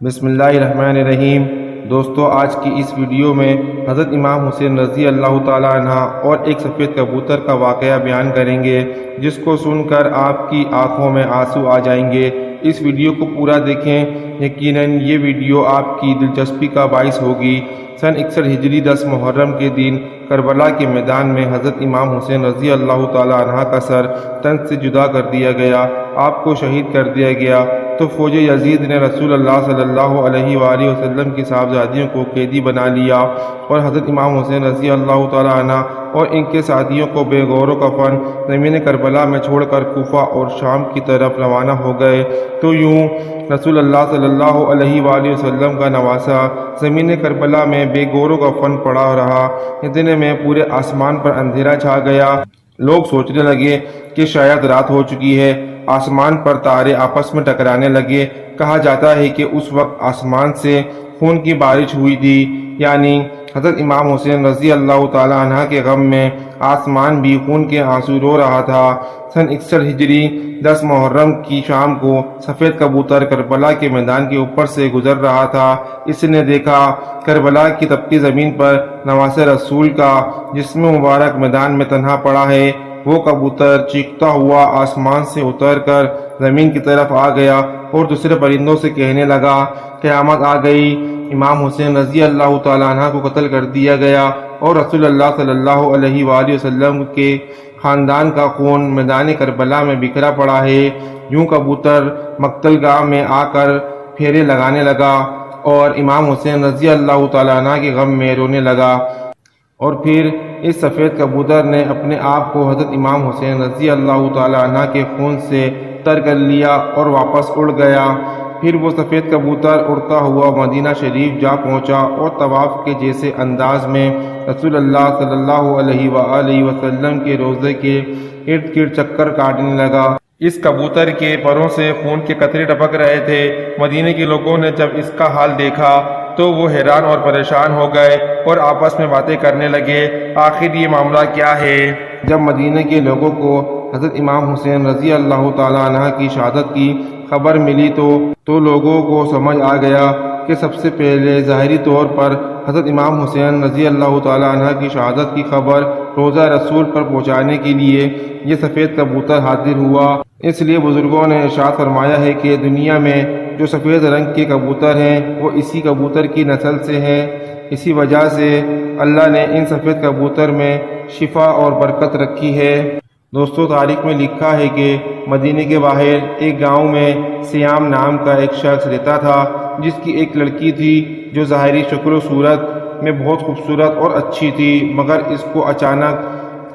بسم اللہ الرحمن الرحیم۔ دوستو، آج کی اس ویڈیو میں حضرت امام حسین رضی اللہ تعالیٰ عنہ اور ایک سفید کبوتر کا واقعہ بیان کریں گے، جس کو سن کر آپ کی آنکھوں میں آنسو آ جائیں گے۔ اس ویڈیو کو پورا دیکھیں، یقیناً یہ ویڈیو آپ کی دلچسپی کا باعث ہوگی۔ سن 61 ہجری 10 محرم کے دن کربلا کے میدان میں حضرت امام حسین رضی اللہ تعالیٰ عنہ کا سر تن سے جدا کر دیا گیا، آپ کو شہید کر دیا گیا۔ تو فوج یزید نے رسول اللہ صلی اللہ علیہ وآلہ وسلم کی صحابزادیوں کو قیدی بنا لیا اور حضرت امام حسین رضی اللہ تعالیٰ عنہ اور ان کے ساتھیوں کو بے غور و کفن زمین کربلا میں چھوڑ کر کوفہ اور شام کی طرف روانہ ہو گئے۔ تو یوں رسول اللہ صلی اللہ علیہ وآلہ وسلم کا نواسہ زمین کربلا میں بے غور و کفن پڑا رہا۔ اتنے میں پورے آسمان پر اندھیرا چھا گیا۔ لوگ سوچنے لگے کہ شاید رات ہو چکی ہے۔ آسمان پر تارے آپس میں ٹکرانے لگے۔ کہا جاتا ہے کہ اس وقت آسمان سے خون کی بارش ہوئی تھی، یعنی حضرت امام حسین رضی اللہ تعالیٰ عنہ کے غم میں آسمان بھی خون کے آنسو رو رہا تھا۔ سن 61 ہجری 10 محرم کی شام کو سفید کبوتر کربلا کے میدان کے اوپر سے گزر رہا تھا۔ اس نے دیکھا کربلا کی تپتی زمین پر نواسہ رسول کا جسم مبارک میدان میں تنہا پڑا ہے۔ وہ کبوتر چیختا ہوا آسمان سے اتر کر زمین کی طرف آ گیا اور دوسرے پرندوں سے کہنے لگا، قیامت آ گئی، امام حسین رضی اللہ تعالیٰ عنہ کو قتل کر دیا گیا اور رسول اللہ صلی اللہ علیہ وآلہ وسلم کے خاندان کا خون میدان کربلا میں بکھرا پڑا ہے۔ یوں کبوتر مقتل گاہ میں آ کر پھیرے لگانے لگا اور امام حسین رضی اللہ تعالیٰ عنہ کے غم میں رونے لگا۔ اور پھر اس سفید کبوتر نے اپنے آپ کو حضرت امام حسین رضی اللہ تعالیٰ عنہ کے خون سے تر کر لیا اور واپس اڑ گیا۔ پھر وہ سفید کبوتر اڑتا ہوا مدینہ شریف جا پہنچا اور طواف کے جیسے انداز میں رسول اللہ صلی اللہ علیہ وآلہ وسلم کے روضے کے ارد گرد چکر کاٹنے لگا۔ اس کبوتر کے پروں سے خون کے قطرے ٹپک رہے تھے۔ مدینے کے لوگوں نے جب اس کا حال دیکھا تو وہ حیران اور پریشان ہو گئے اور آپس میں باتیں کرنے لگے، آخر یہ معاملہ کیا ہے؟ جب مدینے کے لوگوں کو حضرت امام حسین رضی اللہ تعالیٰ عنہ کی شہادت کی خبر ملی تو لوگوں کو سمجھ آ گیا کہ سب سے پہلے ظاہری طور پر حضرت امام حسین رضی اللہ تعالیٰ عنہ کی شہادت کی خبر روضہ رسول پر پہنچانے کے لیے یہ سفید کبوتر حاضر ہوا۔ اس لیے بزرگوں نے ارشاد فرمایا ہے کہ دنیا میں جو سفید رنگ کے کبوتر ہیں وہ اسی کبوتر کی نسل سے ہیں۔ اسی وجہ سے اللہ نے ان سفید کبوتر میں شفا اور برکت رکھی ہے۔ دوستو، تاریخ میں لکھا ہے کہ مدینے کے باہر ایک گاؤں میں سیام نام کا ایک شخص رہتا تھا، جس کی ایک لڑکی تھی جو ظاہری شکل و صورت میں بہت خوبصورت اور اچھی تھی، مگر اس کو اچانک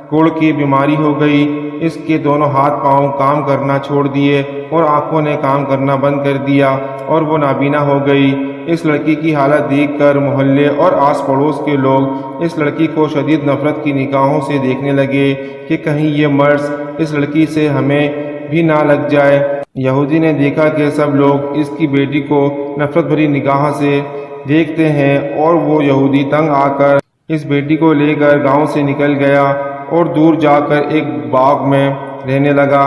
کوڑ کی بیماری ہو گئی۔ اس کے دونوں ہاتھ پاؤں کام کرنا چھوڑ دیے اور آنکھوں نے کام کرنا بند کر دیا اور وہ نابینا ہو گئی۔ اس لڑکی کی حالت دیکھ کر محلے اور آس پڑوس کے لوگ اس لڑکی کو شدید نفرت کی نگاہوں سے دیکھنے لگے کہ کہیں یہ مرض اس لڑکی سے ہمیں بھی نہ لگ جائے۔ یہودی نے دیکھا کہ سب لوگ اس کی بیٹی کو نفرت بھری نگاہ سے دیکھتے ہیں اور وہ یہودی تنگ آ کر اس بیٹی کو لے کر گاؤں سے نکل گیا اور دور جا کر ایک باغ میں رہنے لگا۔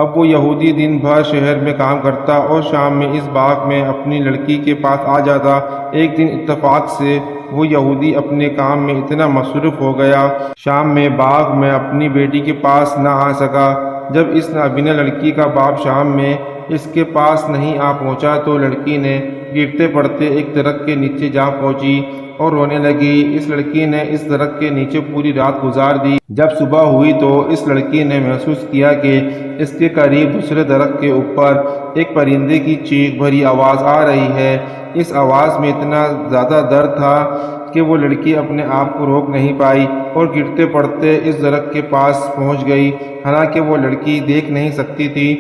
اب وہ یہودی دن بھر شہر میں کام کرتا اور شام میں اس باغ میں اپنی لڑکی کے پاس آ جاتا۔ ایک دن اتفاق سے وہ یہودی اپنے کام میں اتنا مصروف ہو گیا، شام میں باغ میں اپنی بیٹی کے پاس نہ آ سکا۔ جب اس نابینا لڑکی کا باپ شام میں اس کے پاس نہیں آ پہنچا تو لڑکی نے گرتے پڑتے ایک درخت کے نیچے جا پہنچی اور رونے لگی۔ اس لڑکی نے اس درخت کے نیچے پوری رات گزار دی۔ جب صبح ہوئی تو اس لڑکی نے محسوس کیا کہ اس کے قریب دوسرے درخت کے اوپر ایک پرندے کی چیخ بھری آواز آ رہی ہے۔ اس آواز میں اتنا زیادہ درد تھا کہ وہ لڑکی اپنے آپ کو روک نہیں پائی اور گرتے پڑتے اس درخت کے پاس پہنچ گئی۔ حالانکہ وہ لڑکی دیکھ نہیں سکتی تھی،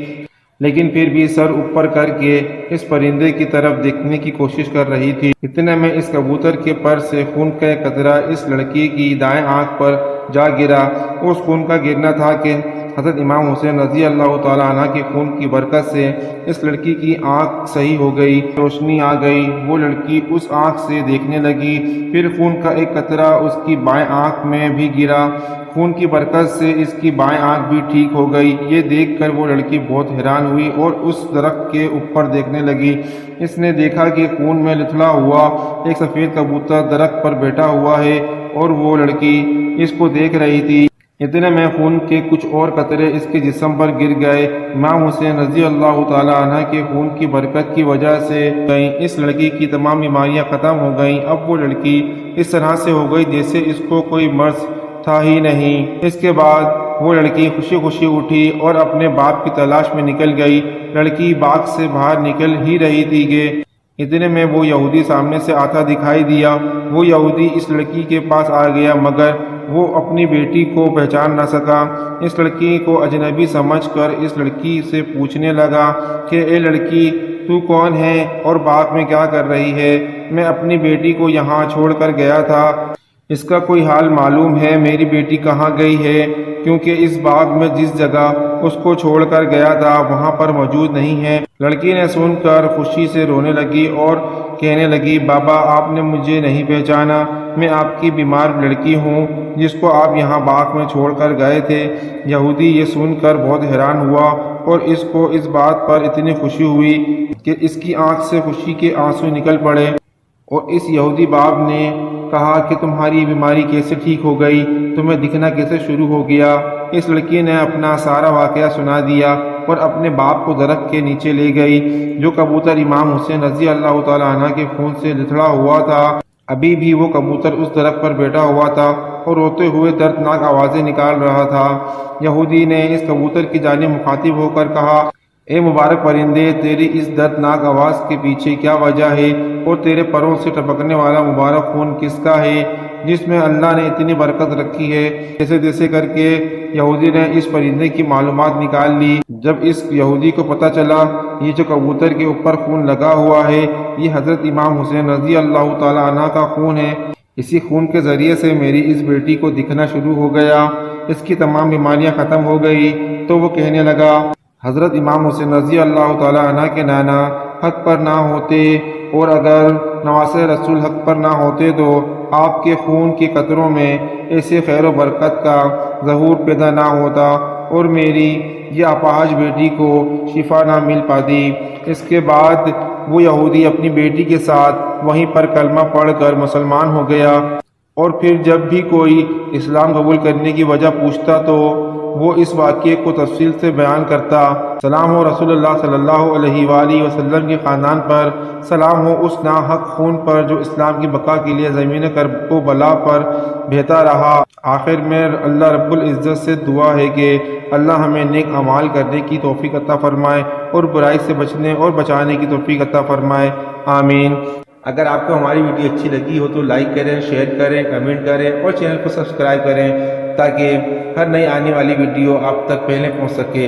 لیکن پھر بھی سر اوپر کر کے اس پرندے کی طرف دیکھنے کی کوشش کر رہی تھی۔ اتنے میں اس کبوتر کے پر سے خون کا ایک قطرہ اس لڑکی کی دائیں آنکھ پر جا گرا۔ اس خون کا گرنا تھا کہ حضرت امام حسین رضی اللہ تعالیٰ عنہ کے خون کی برکت سے اس لڑکی کی آنکھ صحیح ہو گئی، روشنی آ گئی۔ وہ لڑکی اس آنکھ سے دیکھنے لگی۔ پھر خون کا ایک قطرہ اس کی بائیں آنکھ میں بھی گرا۔ خون کی برکت سے اس کی بائیں آنکھ بھی ٹھیک ہو گئی۔ یہ دیکھ کر وہ لڑکی بہت حیران ہوئی اور اس درخت کے اوپر دیکھنے لگی۔ اس نے دیکھا کہ خون میں لتھڑا ہوا ایک سفید کبوتر درخت پر بیٹھا ہوا ہے اور وہ لڑکی اس کو دیکھ رہی تھی۔ اتنے میں خون کے کچھ اور قطرے اس کے جسم پر گر گئے۔ امام حسین رضی اللہ تعالی عنہ کے خون کی برکت کی وجہ سے اس لڑکی کی تمام بیماریاں ختم ہو گئیں۔ اب وہ لڑکی اس طرح سے ہو گئی جیسے اس کو کوئی مرض تھا ہی نہیں۔ اس کے بعد وہ لڑکی خوشی خوشی اٹھی اور اپنے باپ کی تلاش میں نکل گئی۔ لڑکی باغ سے باہر نکل ہی رہی تھی کہ اتنے میں وہ یہودی سامنے سے آتا دکھائی دیا۔ وہ یہودی اس لڑکی کے پاس آ گیا مگر وہ اپنی بیٹی کو پہچان نہ سکا۔ اس لڑکی کو اجنبی سمجھ کر اس لڑکی سے پوچھنے لگا کہ اے لڑکی، تو کون ہے اور باغ میں کیا کر رہی ہے؟ میں اپنی بیٹی کو یہاں چھوڑ کر گیا تھا، اس کا کوئی حال معلوم ہے؟ میری بیٹی کہاں گئی ہے؟ کیونکہ اس باغ میں جس جگہ اس کو چھوڑ کر گیا تھا وہاں پر موجود نہیں ہے۔ لڑکی نے سن کر خوشی سے رونے لگی اور کہنے لگی، بابا آپ نے مجھے نہیں پہچانا، میں آپ کی بیمار لڑکی ہوں جس کو آپ یہاں باغ میں چھوڑ کر گئے تھے۔ یہودی یہ سن کر بہت حیران ہوا اور اس کو اس بات پر اتنی خوشی ہوئی کہ اس کی آنکھ سے خوشی کے آنسو نکل پڑے، اور اس یہودی باپ نے کہا کہ تمہاری بیماری کیسے ٹھیک ہو گئی؟ تمہیں دکھنا کیسے شروع ہو گیا؟ اس لڑکی نے اپنا سارا واقعہ سنا دیا اور اپنے باپ کو درخت کے نیچے لے گئی۔ جو کبوتر امام حسین رضی اللہ تعالی عنہ کے خون سے لتھڑا ہوا تھا، ابھی بھی وہ کبوتر اس درخت پر بیٹھا ہوا تھا اور روتے ہوئے دردناک آوازیں نکال رہا تھا۔ یہودی نے اس کبوتر کی جانب مخاطب ہو کر کہا، اے مبارک پرندے، تیری اس دردناک آواز کے پیچھے کیا وجہ ہے اور تیرے پروں سے ٹپکنے والا مبارک خون کس کا ہے جس میں اللہ نے اتنی برکت رکھی ہے؟ جیسے جیسے کر کے یہودی نے اس پرندے کی معلومات نکال لی۔ جب اس یہودی کو پتہ چلا یہ جو کبوتر کے اوپر خون لگا ہوا ہے یہ حضرت امام حسین رضی اللہ تعالی عنہ کا خون ہے، اسی خون کے ذریعے سے میری اس بیٹی کو دکھنا شروع ہو گیا، اس کی تمام بیماریاں ختم ہو گئی۔ تو وہ کہنے لگا، حضرت امام حسین رضی اللہ تعالی عنہ کے نانا حق پر نہ ہوتے اور اگر نواسے رسول حق پر نہ ہوتے تو آپ کے خون کے قطروں میں ایسے خیر و برکت کا ظہور پیدا نہ ہوتا اور میری یہ اپاہج بیٹی کو شفا نہ مل پاتی۔ اس کے بعد وہ یہودی اپنی بیٹی کے ساتھ وہیں پر کلمہ پڑھ کر مسلمان ہو گیا، اور پھر جب بھی کوئی اسلام قبول کرنے کی وجہ پوچھتا تو وہ اس واقعے کو تفصیل سے بیان کرتا۔ سلام ہو رسول اللہ صلی اللہ علیہ وآلہ وسلم کے خاندان پر، سلام ہو اس ناحق خون پر جو اسلام کی بقا کے لیے زمین کرب و بلا پر بہتا رہا۔ آخر میں اللہ رب العزت سے دعا ہے کہ اللہ ہمیں نیک اعمال کرنے کی توفیق عطا فرمائے اور برائی سے بچنے اور بچانے کی توفیق عطا فرمائے، آمین۔ اگر آپ کو ہماری ویڈیو اچھی لگی ہو تو لائک کریں، شیئر کریں، کمنٹ کریں اور چینل کو سبسکرائب کریں تاکہ ہر نئی آنے والی ویڈیو آپ تک پہلے پہنچ سکے۔